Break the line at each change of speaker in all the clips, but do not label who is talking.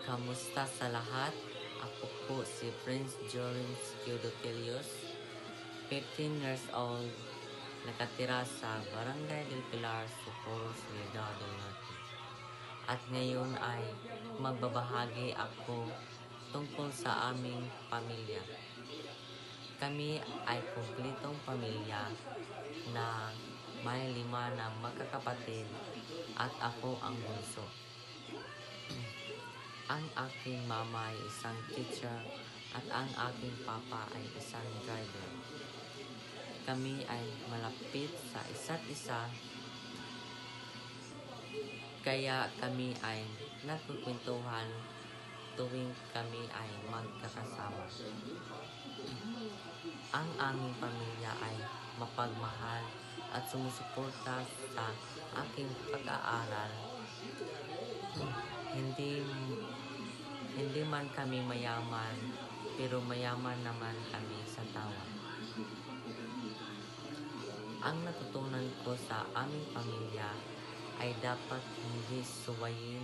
Kamusta sa lahat? Ako po si Prince Jorins Theodotelius, 15 years old, nakatira sa Barangay del Pilar, Socorro, Ciudad del Norte. At ngayon ay magbabahagi ako tungkol sa aming pamilya. Kami ay kumplitong pamilya na may 5 na magkakapatid at ako ang bunso. Ang aking mama ay isang teacher at ang aking papa ay isang driver. Kami ay malapit sa isa't isa, kaya kami ay nagkukwentuhan tuwing kami ay magkakasama. Ang aming pamilya ay mapagmahal at sumusuporta sa aking pag-aaral. Hindi man kami mayaman, pero mayaman naman kami sa tawa. Ang natutunan ko sa aming pamilya ay dapat hindi suwayin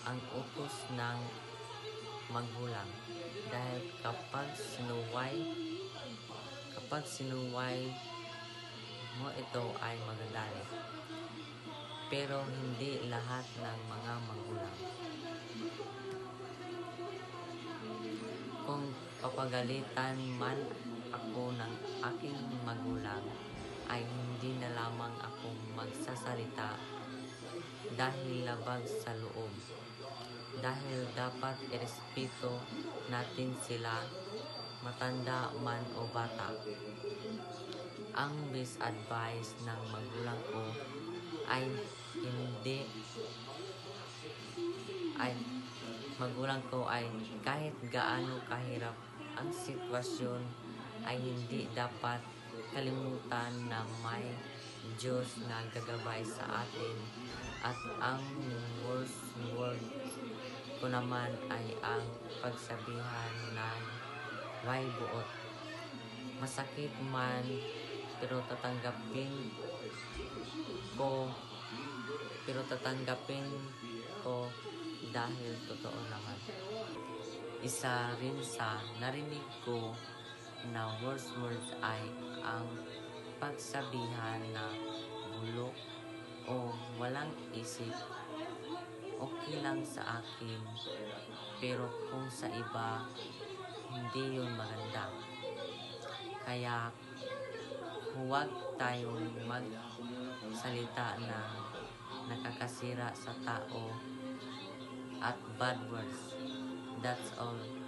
ang utos ng magulang, dahil kapag sinuway mo ito ay magagalit. Pero hindi lahat ng mga magulang. Kung papagalitan man ako ng aking magulang, ay hindi na lamang akong magsasalita dahil labag sa loob. Dahil dapat irespeto natin sila, matanda man o bata. Ang best advice ng magulang ko ay kahit gaano kahirap ang sitwasyon ay hindi dapat kalimutan na may Diyos na gagabay sa atin, at ang worst word ko naman ay ang pagsabihan ng may buot. Masakit man, pero tatanggapin ko dahil totoo naman. Isa rin sa narinig ko na worst words ay ang pagsabihan na bulok o walang isip. Okay lang sa akin, pero kung sa iba, hindi yun maganda. Kaya huwag tayong magsalita na nakakasira sa tao at bad words. That's all.